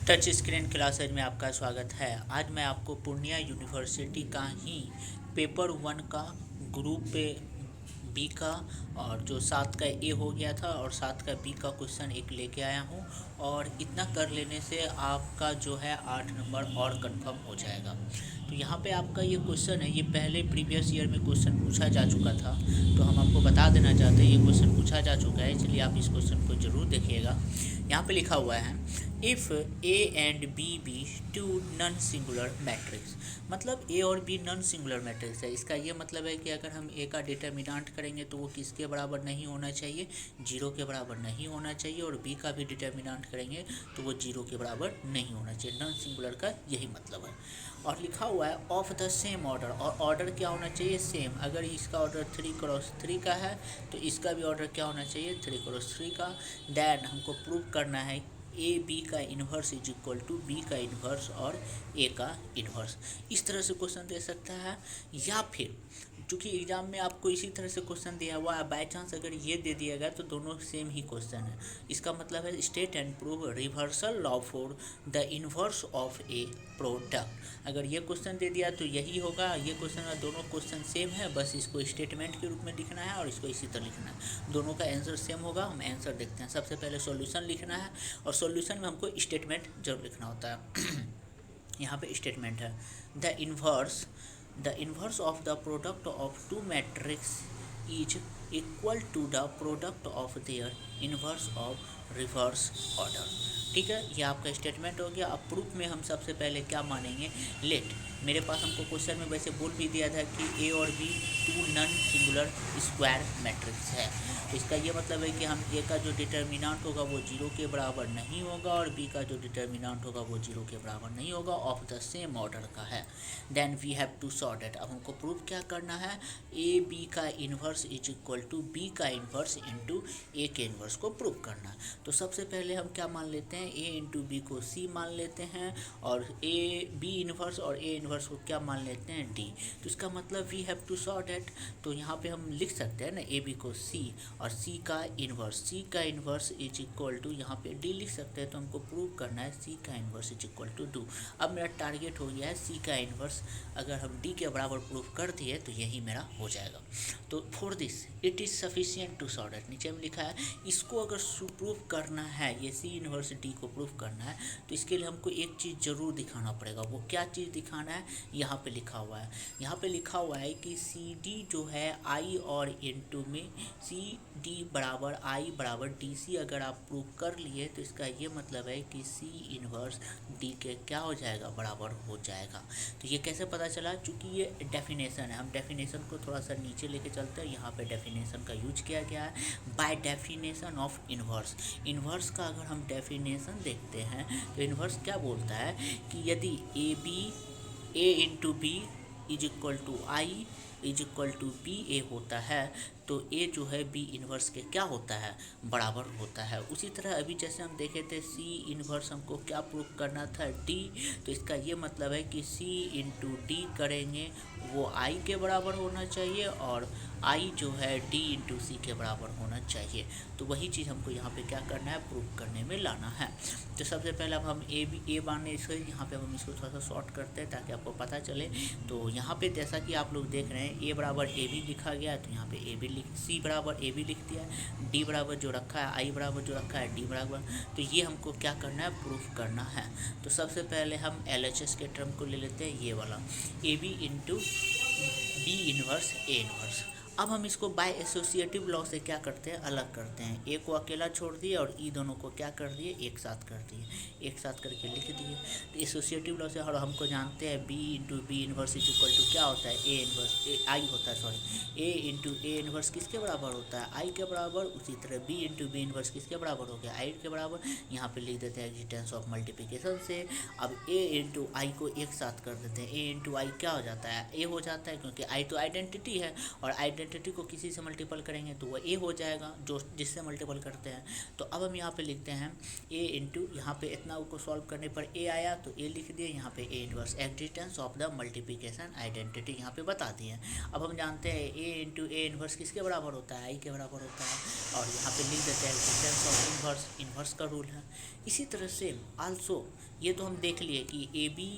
Touch screen classes में आपका स्वागत है। आज मैं आपको पूर्णिया यूनिवर्सिटी का ही पेपर 1 का ग्रुप बी का और जो 7 का ए हो गया था और 7 का बी का क्वेश्चन एक लेके आया हूँ। और इतना कर लेने से आपका जो है 8 नंबर और कंफर्म हो जाएगा। तो यहाँ पे आपका ये क्वेश्चन है, ये पहले प्रीवियस ईयर में क्वेश्चन पूछा जा चुका था, तो हम आपको बता देना चाहते हैं ये क्वेश्चन पूछा जा चुका है, इसलिए आप इस क्वेश्चन को ज़रूर देखिएगा। यहाँ पे लिखा हुआ है if A and B be two non singular matrix. मतलब ए और बी नॉन सिंगुलर मैट्रिक्स है। इसका ये मतलब है कि अगर हम ए का डिटर्मिनेंट करेंगे तो वो किसके बराबर नहीं होना चाहिए, 0 के बराबर नहीं होना चाहिए। और बी का भी डिटर्मिनेंट करेंगे तो वो 0 के बराबर नहीं होना चाहिए। नॉन सिंगुलर का यही मतलब है। और लिखा हुआ है ऑफ द सेम ऑर्डर, और ऑर्डर क्या होना चाहिए, सेम। अगर इसका ऑर्डर 3x3 का है तो इसका भी ऑर्डर क्या होना चाहिए, 3x3 का। देन हमको प्रूव करना है ए बी का inverse is equal to B का इन्वर्स और ए का इन्वर्स। इस तरह से क्वेश्चन दे सकता है, या फिर चूँकि एग्जाम में आपको इसी तरह से क्वेश्चन दिया हुआ है, बाई चांस अगर ये दे दिया गया तो दोनों सेम ही क्वेश्चन है। इसका मतलब है state and prove reversal law for the inverse of A product. अगर ये क्वेश्चन दे दिया तो यही होगा, ये क्वेश्चन दोनों क्वेश्चन सेम है, बस इसको स्टेटमेंट के रूप में लिखना है और इसको इसी तरह लिखना है। दोनों का आंसर सेम होगा। हम आंसर देखते हैं। सबसे पहले सॉल्यूशन लिखना है और सॉल्यूशन में हमको स्टेटमेंट जरूर लिखना होता है। यहाँ पे स्टेटमेंट है the inverse of the product of two matrix is equal to the product of their inverse of reverse order. ठीक है, ये आपका स्टेटमेंट हो गया। अब प्रूफ में हम सबसे पहले क्या मानेंगे, लेट। मेरे पास हमको क्वेश्चन में वैसे बोल भी दिया था कि ए और B two non singular square matrix है। तो इसका ये मतलब है कि हम ए का जो डिटर्मिनेंट होगा वो 0 के बराबर नहीं होगा और बी का जो डिटर्मिनेंट होगा वो 0 के बराबर नहीं होगा, ऑफ द सेम ऑर्डर का है। Then we have to sort it. अब हमको प्रूफ क्या करना है, ए बी का inverse is equal to B का इन्वर्स इंटू ए के इन्वर्स को प्रूफ करना है। तो सबसे पहले हम क्या मान लेते हैं, ए इंटू बी को सी मान लेते हैं और ए बी इन्वर्स और ए इन्वर्स को क्या मान लेते हैं, डी। तो इसका मतलब we have to sort it. तो यहाँ पे हम लिख सकते हैं ना, ए बी को सी और सी का इन्वर्स इज इक्वल टू, यहाँ पे डी लिख सकते हैं। तो हमको प्रूव करना है सी का inverse is equal to D. अब मेरा टारगेट हो गया है सी का इन्वर्स, अगर हम डी के बराबर प्रूफ कर दिए तो यही मेरा हो जाएगा। तो for this it is sufficient to sort it. नीचे में लिखा है इसको अगर प्रूफ करना है, ये सी इन्वर्स डी को प्रूफ करना है, तो इसके लिए हमको एक चीज़ ज़रूर दिखाना पड़ेगा। वो क्या चीज़ दिखाना है, यहाँ पे लिखा हुआ है। यहाँ पे लिखा हुआ है कि सी डी जो है आई और इनटू में सी डी बराबर आई बराबर डी सी अगर आप प्रूफ कर लिए तो इसका ये मतलब है कि सी इन्वर्स डी के क्या हो जाएगा, बराबर हो जाएगा। तो ये कैसे पता चला, चूँकि ये डेफिनेशन है, हम डेफिनेशन को थोड़ा सा नीचे लेके चलते हैं। यहाँ पे डेफिनेशन का यूज किया गया है, by definition of inverse. Inverse का अगर हम डेफिनेशन देखते हैं तो इन्वर्स क्या बोलता है कि यदि A into B is equal to I is equal to B A होता है तो ए जो है बी इन्वर्स के क्या होता है, बराबर होता है। उसी तरह अभी जैसे हम देखे थे सी इन्वर्स हमको क्या प्रूफ करना था, डी। तो इसका ये मतलब है कि सी इंटू डी करेंगे वो आई के बराबर होना चाहिए और आई जो है डी इंटू सी के बराबर होना चाहिए। तो वही चीज़ हमको यहाँ पे क्या करना है, प्रूफ करने में लाना है। तो सबसे पहले अब हम ए माने इसको, यहाँ पे हम इसको थोड़ा सा शॉर्ट करते हैं ताकि आपको पता चले। तो यहाँ पे जैसा कि आप लोग देख रहे हैं ए बराबर ए बी लिखा गया, तो यहाँ पे ए बी सी बराबर ए बी लिख दिया, डी बराबर जो रखा है आई बराबर जो रखा है डी बराबर। तो ये हमको क्या करना है, प्रूफ करना है। तो सबसे पहले हम LHS के टर्म को ले लेते हैं, ये वाला A B into B inverse A inverse. अब हम इसको बाय एसोसिएटिव लॉ से क्या करते हैं, अलग करते हैं। ए को अकेला छोड़ दिए और ई दोनों को क्या कर दिए, एक साथ कर दिए, एक साथ करके लिख दिए। तो एसोसिएटिव लॉ से और हमको जानते हैं B into B inverse is equal to क्या होता है, ए इन्वर्स आई होता है, sorry A into A inverse किसके बराबर होता है, आई के बराबर। उसी तरह बी इंटू बी इन्वर्स किसके बराबर हो गया, आई के बराबर। यहाँ पे लिख देते हैं एग्जिस्टेंस ऑफ मल्टीप्लिकेशन से। अब ए इंटू आई को एक साथ कर देते हैं, ए इंटू आई क्या हो जाता है, ए हो जाता है, क्योंकि आई तो आइडेंटिटी है और आइडेंटिटी को किसी से मल्टीपल करेंगे तो वह ए हो जाएगा जो जिससे मल्टीपल करते हैं। तो अब हम यहाँ पे लिखते हैं ए इंटू, यहाँ पे इतना को सॉल्व करने पर ए आया तो ए लिख दिए, यहाँ पे A inverse existence of the multiplication identity यहाँ पे बता दिए। अब हम जानते हैं ए इंटू ए इनवर्स किसके बराबर होता है, आई के बराबर होता है, और यहाँ पे लिख देते हैं एग्जिस्टेंस ऑफ इनवर्स, इनवर्स का रूल है। इसी तरह से आल्सो ये तो हम देख लिए कि ए बी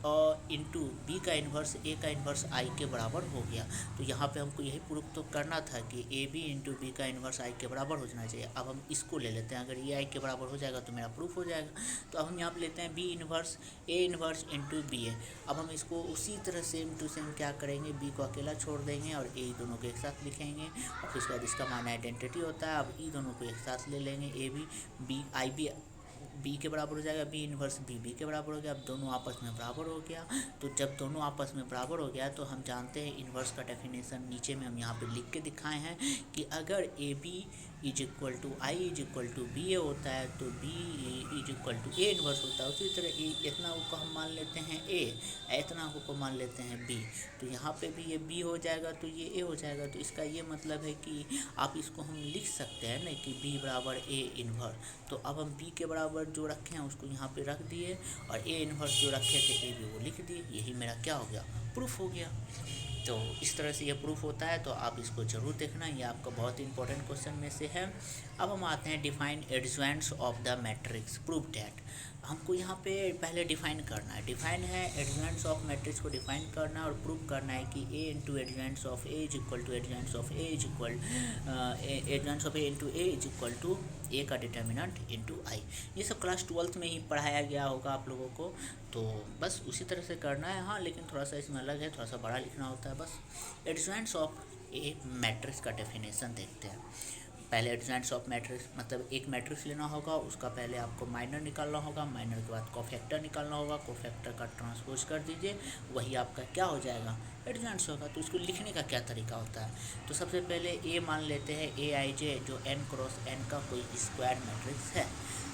इंटू बी का इन्वर्स ए का इन्वर्स आई के बराबर हो गया। तो यहाँ पे हमको यही प्रूफ तो करना था कि ए बी इंटू बी का इन्वर्स आई के बराबर हो जाना चाहिए। अब हम इसको ले लेते हैं, अगर ये आई के बराबर हो जाएगा तो मेरा प्रूफ हो जाएगा। तो अब हम यहाँ पे लेते हैं B inverse A inverse into B ए। अब हम इसको उसी तरह सेम टू सेम क्या करेंगे, बी को अकेला छोड़ देंगे और ए दोनों को एक साथ लिखेंगे, और फिर उसके बाद इसका मान आइडेंटिटी होता है। अब ई दोनों को एक साथ ले लेंगे, ए बी आई बी के बराबर हो जाएगा, बी इन्वर्स बी के बराबर हो गया। अब दोनों आपस में बराबर हो गया। तो जब दोनों आपस में बराबर हो गया तो हम जानते हैं इन्वर्स का डेफिनेशन नीचे में हम यहाँ पे लिख के दिखाए हैं कि अगर A B is equal to I is equal to B A होता है तो B is equal to A inverse होता है। उसी तरह इतना को हम मान लेते हैं ए, इतना को मान लेते हैं बी। तो यहाँ पे भी ये बी हो जाएगा तो ये ए हो जाएगा। तो इसका ये मतलब है कि आप इसको हम लिख सकते हैं ना कि बी बराबर ए इन्वर्स। तो अब हम बी के बराबर जो रखे हैं उसको यहाँ पे रख दिए, और ए इन्वर्स जो रखे थे ए बी वो लिख दिए। यही मेरा क्या हो गया, प्रूफ हो गया। तो इस तरह से ये प्रूफ होता है, तो आप इसको ज़रूर देखना, ये आपका बहुत ही इंपॉर्टेंट क्वेश्चन में से है। अब हम आते हैं define adjoints of the matrix, proof that. हमको यहाँ पे पहले डिफाइन करना है, डिफाइन है एडजॉइंट्स ऑफ मैट्रिक्स को डिफाइन करना है और प्रूफ करना है कि A into adjoints of A is equal to adjoints of A is equal adjoints of A into A is equal to A का डिटर्मिनेंट इंटू आई। ये सब क्लास 12th में ही पढ़ाया गया होगा आप लोगों को, तो बस उसी तरह से करना है। हाँ, लेकिन थोड़ा सा इसमें अलग है, थोड़ा सा बड़ा लिखना होता है। बस एडजॉइंट्स ऑफ ए मैट्रिक्स का डेफिनेशन देखते हैं। पहले एडजॉइंट्स ऑफ मैट्रिक्स मतलब एक मैट्रिक्स लेना होगा, उसका पहले आपको माइनर निकालना होगा, माइनर के बाद कोफैक्टर निकालना होगा, कोफैक्टर का ट्रांसपोज कर दीजिए, वही आपका क्या हो जाएगा, एडजॉइंट्स होगा। तो इसको लिखने का क्या तरीका होता है, तो सबसे पहले ए मान लेते हैं ए आई जे जो n क्रॉस n का कोई स्क्वायर मैट्रिक्स है।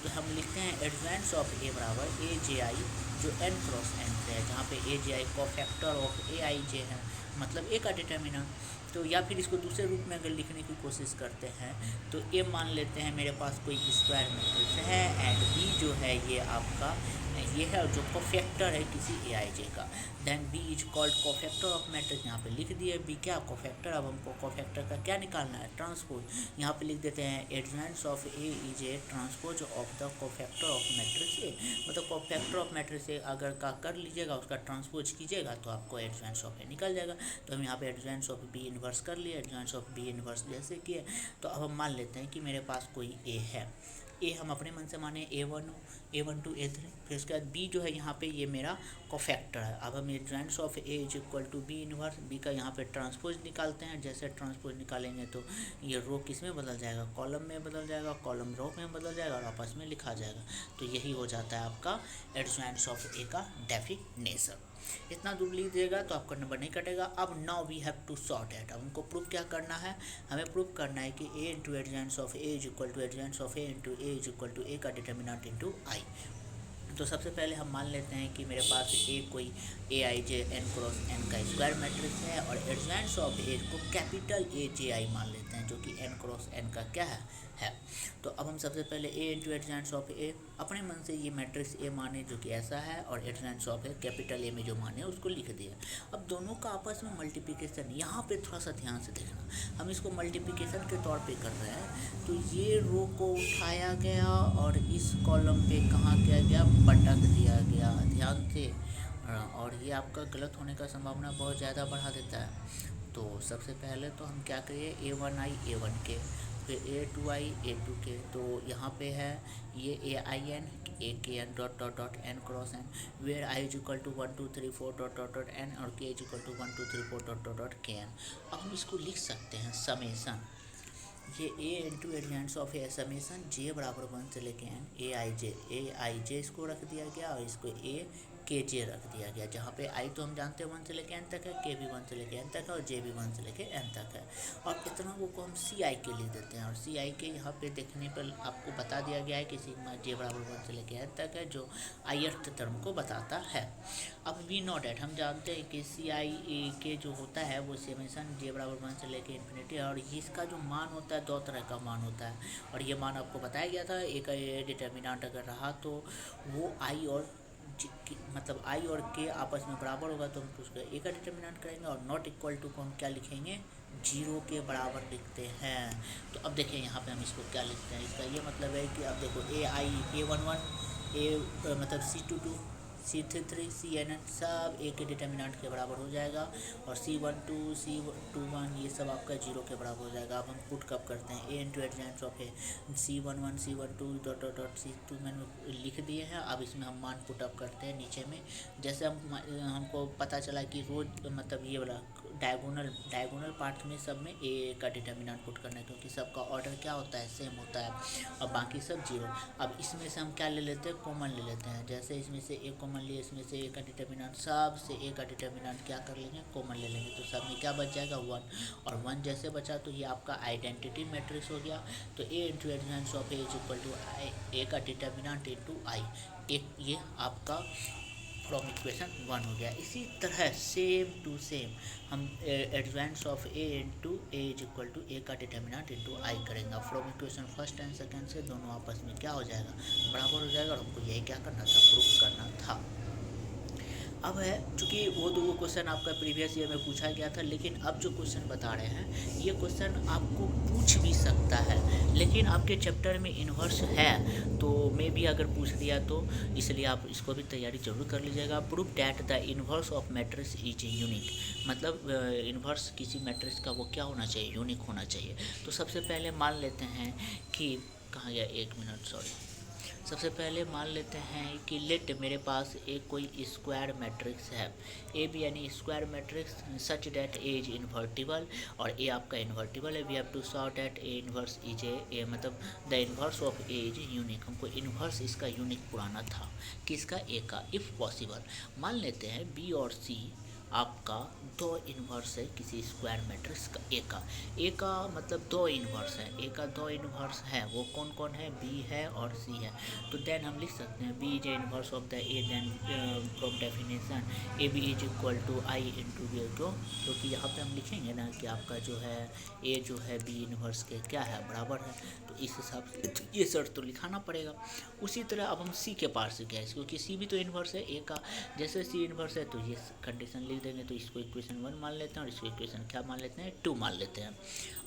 तो हम लिखते हैं एडजॉइंट्स ऑफ ए बराबर ए जे आई जो n क्रॉस n से है, जहाँ पे ए जे आई कोफैक्टर ऑफ ए आई जे है, मतलब ए का डिटर्मिनेंट। तो या फिर इसको दूसरे रूप में अगर लिखने की कोशिश करते हैं तो ए मान लेते हैं मेरे पास कोई स्क्वायर मैट्रिक्स है, एंड बी जो है ये आपका ये है जो कोफैक्टर है किसी ए आई जे का, then B is called cofactor of matrix. यहाँ पे लिख दिए बी क्या, कोफैक्टर। अब हमको कोफैक्टर का क्या निकालना है, ट्रांसपोज। यहाँ पे लिख देते हैं adjoints of A is A transpose of the cofactor of matrix A, मतलब कोफैक्टर ऑफ मैट्रिक्स ए अगर का कर लीजिएगा, उसका ट्रांसपोज कीजिएगा तो आपको एडजॉइंट्स ऑफ ए निकल जाएगा। तो हम यहाँ पे एडजॉइंट्स ऑफ बी इन्वर्स कर लिए, एडजॉइंट्स ऑफ बी इन्वर्स जैसे किए। तो अब हम मान लेते हैं कि मेरे पास कोई ए है, ए हम अपने मन से माने A1 A1 A3, फिर उसके बाद बी जो है यहाँ पे ये मेरा कोफैक्टर है। अब हम adjoints of A is equal to B inverse, B का यहाँ पे ट्रांसपोज निकालते हैं। जैसे ट्रांसपोज निकालेंगे तो ये रो किस में बदल जाएगा, कॉलम में बदल जाएगा, कॉलम रो में बदल जाएगा और आपस में लिखा जाएगा। तो यही हो जाता है आपका एडजॉइंट्स ऑफ ए का डेफिनेशन। इतना दूर लिख दिएगा तो आपका नंबर नहीं कटेगा। अब now we have to sort it. अब हमको प्रूफ क्या करना है, हमें प्रूफ करना है कि A into adjoints of A is equal to adjoints of A into A is equal to A का डिटर्मिनेंट इंटू आई। तो सबसे पहले हम मान लेते हैं कि मेरे पास ए कोई ए I J n cross n का स्क्वायर मैट्रिक्स है, और एडजॉइंट्स ऑफ ए को कैपिटल ए जे आई मान लेते हैं जो कि n क्रॉस n का क्या है। तो अब हम सबसे पहले ए इंटू एडजॉइंट्स ऑफ ए अपने मन से ये मैट्रिक्स ए माने जो कि ऐसा है, और एडजॉइंट्स ऑफ ए कैपिटल ए में जो माने उसको लिख दिया। अब दोनों का आपस में मल्टीप्लिकेशन, यहाँ पे थोड़ा सा ध्यान से देखना, हम इसको मल्टीप्लिकेशन के तौर पे कर रहे हैं। तो ये रो को उठाया गया और इस कॉलम पे कहाँ किया गया, पटक दिया गया, ध्यान से। और ये आपका गलत होने का संभावना बहुत ज़्यादा बढ़ा देता है। तो सबसे पहले तो हम क्या करिए, A1i A1 के, फिर A2i A2 के। तो यहाँ पे है ये AIN A के n dot dot dot n cross n, where i is equal to 1 2 3 4 dot dot dot n और k is equal to 1 2 3 4 dot dot dot kn। अब हम इसको लिख सकते हैं समेसन, ये A into adjoints of A summation J बराबर 1 से लेके n ए आई जे इसको रख दिया गया और इसको ए के जे रख दिया गया, जहाँ पे आई तो हम जानते हैं 1 से लेके n तक है, के भी 1 से लेके n तक है और जे भी 1 से लेके n तक है। और इतना को हम सी आई के लिख देते हैं, और सी आई के यहाँ पे देखने पर आपको बता दिया गया है कि सिग्मा जे बराबर 1 से लेके n तक है, जो ith टर्म को बताता है। अब वी नो डैट हम जानते हैं कि सी आई के जो होता है वो समेशन जे बराबर 1 से लेके इन्फिनिटी है, और इसका जो मान होता है 2 तरह का मान होता है, और ये मान आपको बताया गया था। एक डिटर्मिनेंट अगर रहा तो वो आई और मतलब आई और के आपस में बराबर होगा तो हम उसका ए का डिटर्मिनेंट करेंगे, और नॉट इक्वल टू को हम क्या लिखेंगे, 0 के बराबर लिखते हैं। तो अब देखिए यहाँ पे हम इसको क्या लिखते हैं, इसका ये मतलब है कि अब देखो ए आई A11 ए मतलब C22 C33 CNN सब ए के डिटर्मिनेंट के बराबर हो जाएगा, और C12 C21 ये सब आपका 0 के बराबर हो जाएगा। अब हम पुट कब करते हैं, A into adjoints of A C11 C12 dot dot dot C2 मैंने लिख दिए हैं। अब इसमें हम मान पुट अप करते हैं नीचे में, जैसे हमको पता चला कि रोज मतलब ये वाला डायगोनल पार्ट में सब में ए का डिटर्मिनेंट पुट करना है, क्योंकि सबका ऑर्डर क्या होता है, सेम होता है, और बाकी सब 0। अब इसमें से हम क्या ले लेते हैं, कॉमन ले लेते हैं। जैसे इसमें से ए कॉमन लिए, इसमें से ए का डिटर्मिनेंट, सब से ए का डिटर्मिनेंट क्या कर लेंगे, कॉमन ले लेंगे, तो सब में क्या बच जाएगा 1, और 1 जैसे बचा तो ये आपका आइडेंटिटी मैट्रिक्स हो गया। तो A into adjoints of A is equal to A का डिटर्मिनेंट इंटू आई, एक ये आपका फ्रॉम इक्वेशन 1 हो गया। इसी तरह सेम टू सेम हम adjoints of A into A is equal to A का डिटर्मिनेंट इंटू आई करेंगे। From equation first and second से दोनों आपस में क्या हो जाएगा, बराबर हो जाएगा, और हमको यही क्या करना था, प्रूफ करना था। अब है चूँकि वो दो क्वेश्चन आपका प्रीवियस ईयर में पूछा गया था, लेकिन अब जो क्वेश्चन बता रहे हैं ये क्वेश्चन आपको पूछ भी सकता है, लेकिन आपके चैप्टर में इन्वर्स है तो मे भी अगर पूछ दिया तो, इसलिए आप इसको भी तैयारी जरूर कर लीजिएगा। Proof that the inverse of matrix is unique, मतलब इन्वर्स किसी मैट्रिक्स का वो क्या होना चाहिए, यूनिक होना चाहिए। तो सबसे पहले मान लेते हैं कि कहाँ गया, 1 मिनट सॉरी, सबसे पहले मान लेते हैं कि लेट मेरे पास एक कोई स्क्वायर मैट्रिक्स है, ए बी यानी square matrix such that A is invertible, और ए आपका इन्वर्टिबल है। We have to show that A inverse is A मतलब the inverse of A is unique, हमको इन्वर्स इसका यूनिक पुराना था, किसका, ए का। इफ़ पॉसिबल मान लेते हैं बी और सी आपका 2 इन्वर्स है किसी स्क्वायर मैट्रिक्स का, ए का मतलब 2 इन्वर्स है, ए का 2 इन्वर्स है, वो कौन कौन है, बी है और सी है। तो देन हम लिख सकते हैं B is A inverse of the A, then from definition A B is equal to I into B, क्योंकि यहाँ पे हम लिखेंगे ना कि आपका जो है ए जो है बी इन्वर्स के क्या है, बराबर है, तो इस हिसाब से तो ये शर्त तो लिखाना पड़ेगा। उसी तरह अब हम सी के पास से गए, क्योंकि सी भी तो इन्वर्स है ए का, जैसे सी इन्वर्स है तो ये कंडीशन लिख देंगे, तो इसको इक्वेशन 1 मान लेते हैं, और इसको इक्वेशन क्या मान लेते हैं, 2 मान लेते हैं।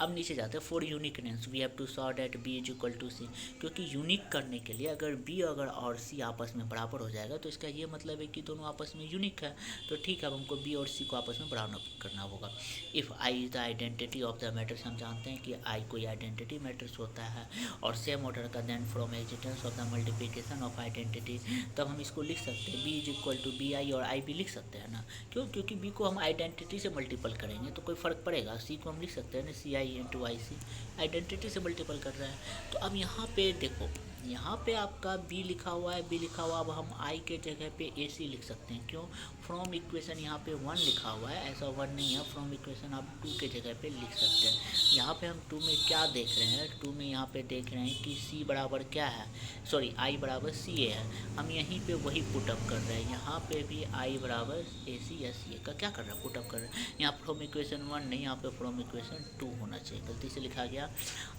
अब नीचे जाते हैं, for uniqueness we have to show that B is equal to C, क्योंकि यूनिक करने के लिए अगर बी अगर और सी आपस में बराबर हो जाएगा तो इसका ये मतलब है कि दोनों आपस में यूनिक है। तो ठीक है, अब हमको बी और सी को आपस में बराबर करना होगा। If I is the identity of the matrix, हम जानते हैं कि आई कोई आइडेंटिटी मैट्रिक्स होता है और सेम ऑर्डर का, then from existence of the multiplication of identity, तब हम इसको लिख सकते हैं B is equal to B I, और आई भी लिख सकते हैं ना, क्यों, क्योंकि बी को हम आइडेंटिटी से मल्टीपल करेंगे तो कोई फ़र्क पड़ेगा, सी को हम लिख सकते हैं ना सी आई इंटू आई सी, आइडेंटिटी से मल्टीपल कर रहा है। तो अब यहाँ पे देखो, यहाँ पे आपका b लिखा हुआ है, b लिखा हुआ, अब हम i के जगह पे ac लिख सकते हैं, क्यों, फ्रॉम इक्वेशन यहाँ पे 1 लिखा हुआ है, ऐसा 1 नहीं है, फ्रॉम इक्वेशन आप 2 के जगह पे लिख सकते हैं। यहाँ पे हम 2 में क्या देख रहे हैं, 2 में यहाँ पे देख रहे हैं कि c बराबर क्या है, सॉरी i बराबर सी ए है, हम यहीं पे वही पुटअप कर रहे हैं, यहाँ पे भी i बराबर ए सी या सी ए का क्या कर रहे हैं, पुटअप कर रहे हैं। यहाँ फ्रॉम इक्वेशन 1 नहीं, यहाँ पे फ्रॉम इक्वेशन 2 होना चाहिए, गलती से लिखा गया।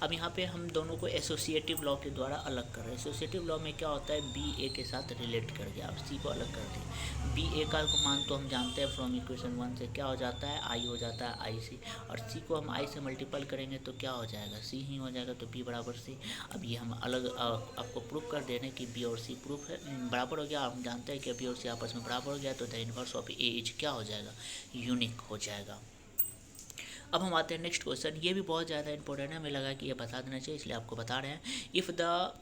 अब यहाँ पे हम दोनों को एसोसिएटिव लॉ के द्वारा अलग कर रहे हैं। एसोसिएटिव लॉ में क्या होता है, बी ए के साथ रिलेट कर गया, अब सी को अलग कर दिया। बी ए का मान तो हम जानते हैं फ्रॉम इक्वेशन 1 से क्या हो जाता है, आई हो जाता है आई सी, और सी को हम आई से मल्टीपल करेंगे तो क्या हो जाएगा, सी ही हो जाएगा, तो बी बराबर सी। अब ये हम अलग आपको प्रूफ कर दे रहे हैं कि बी और सी प्रूफ है बराबर हो गया। हम जानते हैं कि बी और सी आपस में बराबर हो गया, तो the inverse of A is क्या हो जाएगा, यूनिक हो जाएगा। अब हम आते हैं नेक्स्ट क्वेश्चन, ये भी बहुत ज़्यादा इंपॉर्टेंट है, हमें लगा कि ये बता देना चाहिए इसलिए आपको बता रहे हैं। If the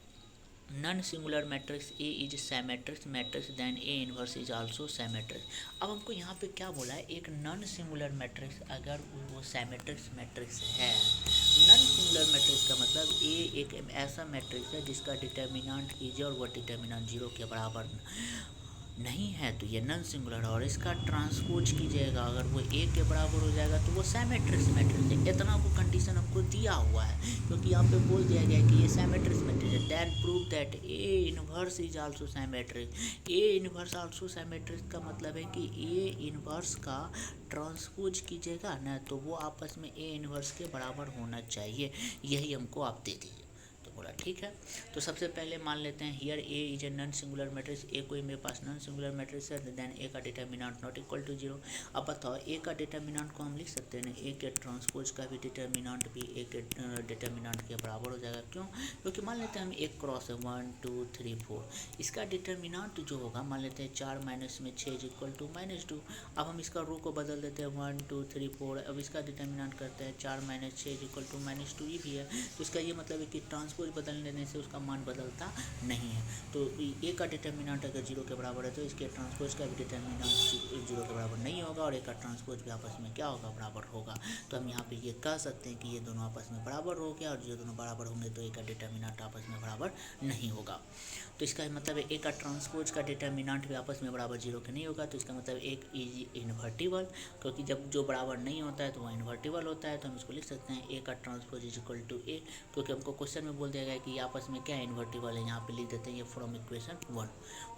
non singular matrix A is symmetric matrix then A inverse is also symmetric. अब हमको यहाँ पे क्या बोला है, एक नॉन सिंगुलर मैट्रिक्स अगर वो सैमेट्रिक्स मैट्रिक्स है, नॉन सिंगुलर मैट्रिक्स का मतलब ए एक ऐसा मैट्रिक्स है जिसका डिटर्मिनेंट इज और वो डिटर्मिनेंट 0 के बराबर नहीं है तो ये नॉन सिंगुलर, और इसका ट्रांसपोज कीजिएगा अगर वो ए के बराबर हो जाएगा तो वो सिमेट्रिक मैट्रिक्स है। इतना को कंडीशन हमको दिया हुआ है क्योंकि यहाँ पे बोल दिया गया है कि ये सिमेट्रिक मैट्रिक्स है। Then prove that A inverse is also symmetric. A inverse also symmetric का मतलब है कि ए इनवर्स का ट्रांसपोज कीजिएगा ना तो वो आपस में ए इनवर्स के बराबर होना चाहिए, यही हमको आप दे दीजिए। तो बोला ठीक है। तो सबसे पहले मान लेते हैं here A is a non singular matrix, A कोई मेरे पास नॉन सिंगुलर मैट्रिक्स है, देन ए का determinant not equal to zero. अब बताओ ए का डिटर्मिनेंट को हम लिख सकते हैं ना, ए के ट्रांसपोज का भी डिटर्मिनेंट भी ए के डिटर्मिनेंट के बराबर हो जाएगा। क्यों? क्योंकि मान लेते हैं हम एक क्रॉस है 1 2 3 4, इसका डिटर्मिनेंट जो होगा मान लेते हैं 4 माइनस में 6 इज इक्वल टू -2। अब हम इसका रो को बदल देते हैं 1 2 3 4, अब इसका डिटर्मिनेंट करते हैं 4 माइनस 6 इज इक्वल टू -2, ये भी है। तो इसका ये मतलब है कि ट्रांसपोज बदल देने से उसका मान बदलता नहीं है। तो ए का डिटर्मिनेंट अगर जीरो के बराबर है तो इसके ट्रांसपोज का भी डिटर्मिनेंट जीरो के बराबर नहीं होगा, और ए का ट्रांसपोज भी आपस में क्या होगा, बराबर होगा। तो हम यहाँ पे ये कह सकते हैं कि ये दोनों आपस में बराबर हो गया, और जो दोनों बराबर होंगे तो ए का डिटर्मिनेंट आपस में बराबर नहीं होगा। तो इसका मतलब है ए का ट्रांसपोज का डिटर्मिनेंट भी आपस में बराबर जीरो के नहीं होगा। तो इसका मतलब एक इज इन्वर्टिबल, क्योंकि जब जो बराबर नहीं होता है तो वह इन्वर्टिबल होता है। तो हम इसको लिख सकते हैं ए का ट्रांसपोज इज इक्वल टू ए, क्योंकि हमको क्वेश्चन में बोल दिया गया है कि आपस में क्या इन्वर्टिबल है। यहाँ पे लिख देते हैं ये from equation 1।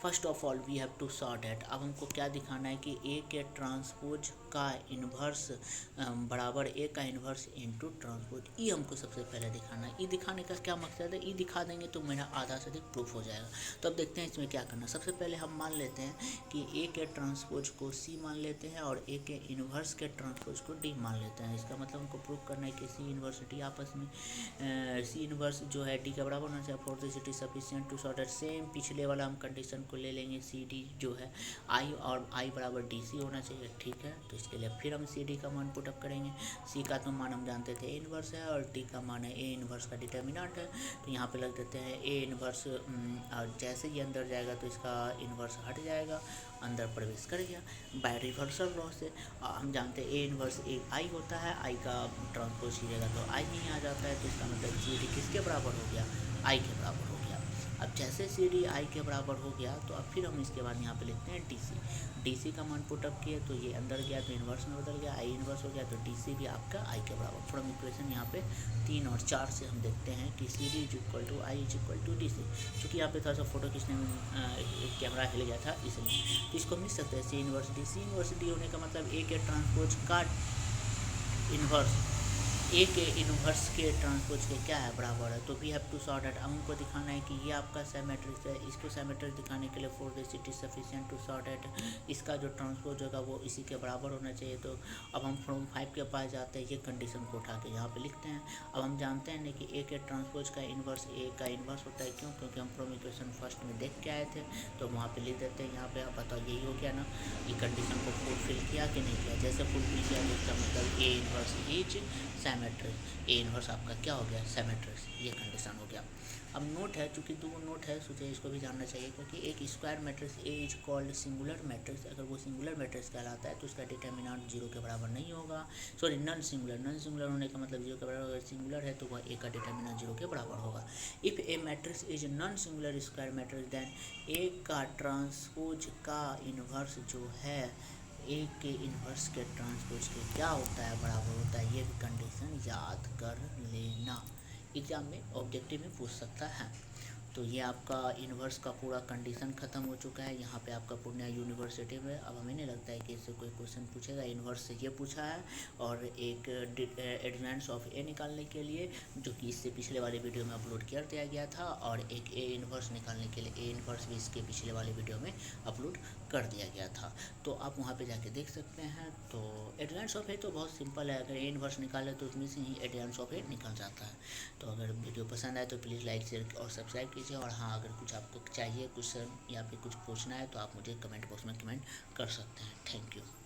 First of all we have to sort it. अब हमको क्या दिखाना है कि ए के ट्रांसपोज का इन्वर्स बराबर ए का इन्वर्स इनटू ट्रांसपोज, ई हमको सबसे पहले दिखाना है। ई दिखाने का क्या मकसद है, ई दिखा देंगे तो मेरा आधा से अधिक प्रूफ हो जाएगा। तो अब देखते हैं इसमें क्या करना। सबसे पहले हम मान लेते हैं कि ए के ट्रांसपोज को सी मान लेते हैं और ए के इन्वर्स के ट्रांसपोज को डी मान लेते हैं। इसका मतलब हमको प्रूफ करना है कि सी इन्वर्स डी आपस में सी इन्वर्स जो है डी का बराबर होना चाहिए for this it is sufficient to sort. Same पिछले वाला हम कंडीशन को ले लेंगे, सी डी जो है आई और आई बराबर डी सी होना चाहिए। ठीक है, तो इसके लिए फिर हम सी डी का मान पुटअप करेंगे। सी का तो मान हम जानते थे ए इन्वर्स है, और डी का मान है ए इन्वर्स का डिटर्मिनेंट है। तो यहाँ पे लग देते हैं ए इन्वर्स, और जैसे ही अंदर जाएगा तो इसका इन्वर्स हट जाएगा, अंदर प्रवेश कर गया बाय रिवर्सल लॉ से। हम जानते हैं ए इन्वर्स ए आई होता है, आई का ट्रांसपोज कीजिएगा तो आई नहीं आ जाता है। तो इसका मतलब सी डी किसके बराबर हो गया, आई के बराबर हो गया। अब जैसे सी डी आई के बराबर हो गया तो अब फिर हम इसके बाद यहाँ पे लिखते हैं डी सी। डी सी का मान पुटअप किए तो ये अंदर गया तो इन्वर्स में बदल गया, आई इन्वर्स हो गया, तो डी सी भी आपका आई के बराबर। फ्रॉम इक्वेशन यहाँ पे 3 और 4 से हम देखते हैं कि C D is equal to I is equal to D C. चूँकि यहाँ पे थोड़ा सा फोटो खींचने में कैमरा हिल गया था इसलिए, तो इसको मिल सकते हैं C inverse D. C inverse D होने का मतलब ए के ट्रांसपोज का इन्वर्स ए के इन्वर्स के ट्रांसपोज के क्या है, बराबर है। तो we have to sort it. अब हमको दिखाना है कि ये आपका सिमेट्रिक है, इसको सिमेट्रिक दिखाने के लिए for this it is sufficient to sort it, इसका जो ट्रांसपोज होगा वो इसी के बराबर होना चाहिए। तो अब हम फ्रॉम 5 के पास जाते हैं, ये कंडीशन को उठा के यहाँ पे लिखते हैं। अब हम जानते हैं ना कि ए के ट्रांसपोज का इन्वर्स ए का इन्वर्स होता है। क्यों? क्योंकि हम फ्रॉम इक्वेशन फर्स्ट में देख के आए थे, तो वहाँ पे लिख देते हैं। यहाँ पे आप बताओ यही हो गया ना, ये कंडीशन को फुलफिल किया कि नहीं किया। जैसे फुलफिल किया तो इसका मतलब A inverse is symmetric, A inverse आपका क्या हो गया, सिमेट्रिक, ये कंडीशन हो गया। अब नोट है, चूँकि 2 नोट है सोचे इसको भी जानना चाहिए, क्योंकि एक square matrix A is called singular matrix, अगर वो सिंगुलर मैट्रिक्स कहलाता है तो उसका डिटर्मिनेंट जीरो के बराबर नहीं होगा। Sorry, non singular, non singular होने का मतलब जीरो के बराबर, अगर सिंगुलर है तो वह ए का डिटर्मिनेंट जीरो के बराबर होगा। If a matrix is non singular square matrix then A का ट्रांसपोज का इन्वर्स जो है ए के इन्वर्स के ट्रांसपोज के क्या होता है, बराबर होता है। ये भी कंडीशन याद कर लेना, एग्जाम में ऑब्जेक्टिव में पूछ सकता है। तो ये आपका इन्वर्स का पूरा कंडीशन ख़त्म हो चुका है यहाँ पे आपका पूर्णिया यूनिवर्सिटी में। अब हमें नहीं लगता है कि इससे कोई क्वेश्चन पूछेगा। इन्वर्स से ये पूछा है, और एक एडवांस ऑफ ए निकालने के लिए, जो कि इससे पिछले वाले वीडियो में अपलोड कर दिया गया था, और एक ए इन्वर्स निकालने के लिए ए इन्वर्स भी इसके पिछले वाले वीडियो में अपलोड कर दिया गया था। तो आप वहाँ पे जाके देख सकते हैं। तो एडवांस ऑफ ए तो बहुत सिंपल है, अगर ए इन्वर्स निकाले तो उसमें से ही एडवांस ऑफ ए निकल जाता है। तो अगर वीडियो पसंद आए तो प्लीज़ लाइक शेयर और सब्सक्राइब कीजिए। और हाँ, अगर कुछ आपको चाहिए क्वेश्चन या फिर कुछ पूछना है तो आप मुझे कमेंट बॉक्स में कमेंट कर सकते हैं। Thank you.